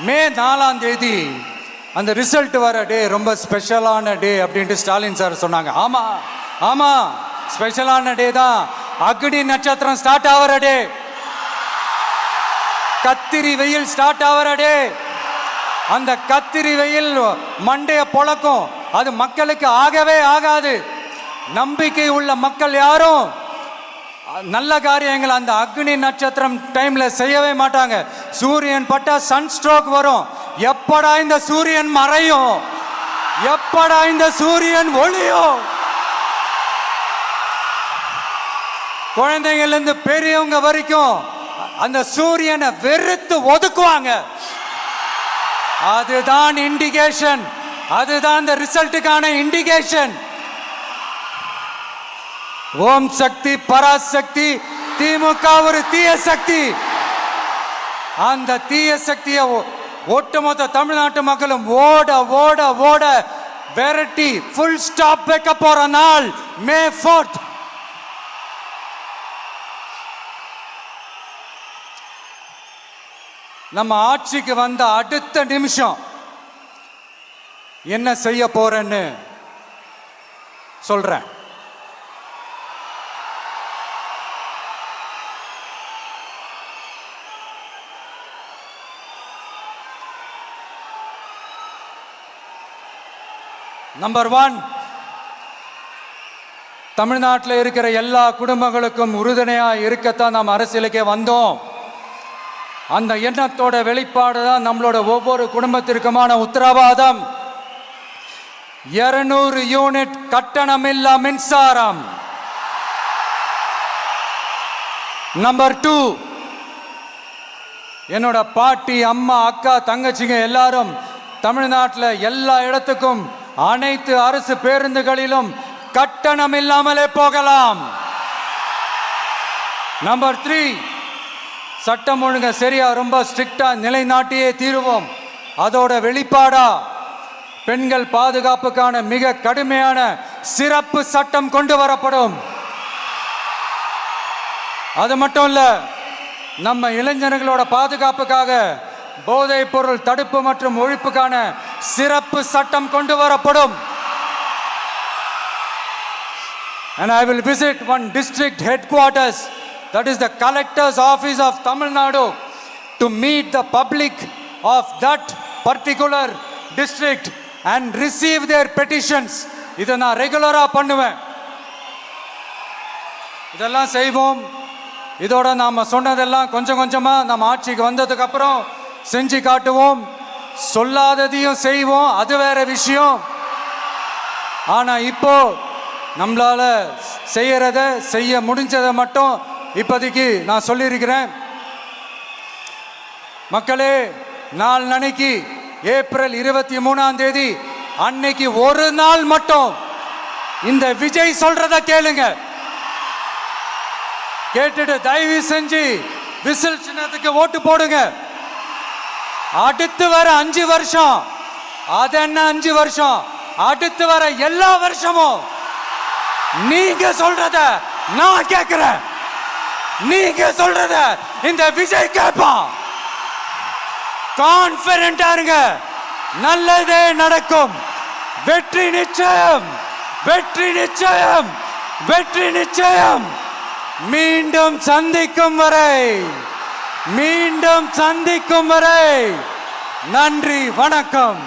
மே 4 அந்த ரிசல்ட் வர டே ரொம்ப ஸ்பெஷலான டே அப்படின்ட்டு ஸ்டாலின் சார் சொன்னாங்க. ஆமா ஆமா, ஸ்பெஷலான டே தான். அக்னி நட்சத்திரம் ஸ்டார்ட் ஆகிற டே, கத்திரி வெயில் ஸ்டார்ட் ஆகிற டே. அந்த கத்திரி வெயில் மண்டைய பொழக்கும், அது மக்களுக்கு ஆகவே ஆகாது. நம்பிக்கை உள்ள மக்கள் யாரும் நல்ல காரியங்கள் அந்த அக்னி நட்சத்திரம் டைம்ல செய்யவே மாட்டாங்க. சூரியன் பட்டா சன் ஸ்ட்ரோக் வரும். எப்படா இந்த சூரியன் மறையும், எப்படா இந்த சூரியன் ஒளியும். குழந்தைங்கள்ல இருந்து பெரியவங்க வரைக்கும் அந்த சூரியனை வெறுத்து ஒதுக்குவாங்க. அதுதான் இண்டிகேஷன், அதுதான் இந்த ரிசல்ட்டுக்கான இண்டிகேஷன். ஓம் சக்தி பராசக்தி, திமுக ஒரு தீய சக்தி. அந்த தீய சக்தியை ஒட்டுமொத்த தமிழ்நாட்டு மக்களும் ஓட ஓட ஓட விரட்டி ஃபுல் ஸ்டாப் வைக்க போற நாள் மே 4. நம்ம ஆட்சிக்கு வந்த அடுத்த நிமிஷம் என்ன செய்ய போறேன்னு சொல்றேன். நம்பர் 1, தமிழ்நாட்டில் இருக்கிற எல்லா குடும்பங்களுக்கும் உறுதுணையா இருக்கத்தான் நாம் அரசியலுக்கே வந்தோம். அந்த எண்ணத்தோட வெளிப்பாடு தான் நம்மளோட ஒவ்வொரு குடும்பத்திற்குமான உத்தரவாதம். 200 யூனிட் கட்டணமில்லா மின்சாரம். நம்பர் 2, என்னோட பாட்டி, அம்மா, அக்கா, தங்கச்சிங்க எல்லாரும் தமிழ்நாட்டில் எல்லா இடத்துக்கும் அனைத்து அரசு பேருந்துகளிலும் கட்டணம் இல்லாமலே போகலாம். நம்பர் 3, சட்டம் ஒழுங்க சரியா ரொம்ப ஸ்ட்ரிக்டா நிலைநாட்டியே தீருவோம். அதோட வெளிப்பாடா பெண்கள் பாதுகாப்புக்கான மிக கடுமையான சிறப்பு சட்டம் கொண்டு வரப்படும். அது மட்டும் இல்ல, நம்ம இளைஞர்களோட பாதுகாப்புக்காக போதைப் பொருள் தடுப்பு மற்றும் ஒழிப்புக்கான சிறப்பு சட்டம் கொண்டு வரப்படும். And I will visit one district headquarters, that is the collector's office of Tamil Nadu, to meet the public of that particular district and receive their petitions. இதை நான் ரெகுலரா பண்ணுவேன். இதெல்லாம் செய்வோம். இதோட நாம சொன்னதெல்லாம் கொஞ்சம் கொஞ்சமா நம்ம ஆட்சிக்கு வந்ததுக்கு அப்புறம் செஞ்சு காட்டுவோம். சொல்லாததையும் செய்வோம், அது வேற விஷயம். ஆனா இப்போ நம்மளால செய்ய முடிஞ்சதை மட்டும் இப்போதைக்கு நான் சொல்லியிருக்கிறேன். மக்களே, நாளைக்கு ஏப்ரல் 23 அன்னைக்கு ஒரு நாள் மட்டும் இந்த விஜய் சொல்றத கேளுங்க. கேட்டுட்டு தயவு செஞ்சு விசில் சின்னத்துக்கு ஓட்டு போடுங்க. அடுத்து வர 5 வருஷம், அது என்ன 5 வருஷம், அடுத்து வர எல்லா வருஷமும் நீங்க சொல்றத நான் கேட்கிறேன், நீங்க சொல்றத இந்த விஜய் கேட்பான். கான்பிடென்டா இருங்க, நல்லதே நடக்கும். வெற்றி நிச்சயம், வெற்றி நிச்சயம், வெற்றி நிச்சயம். மீண்டும் சந்திக்கும் வரை, மீண்டும் சந்திக்கும் வரை நன்றி, வணக்கம்.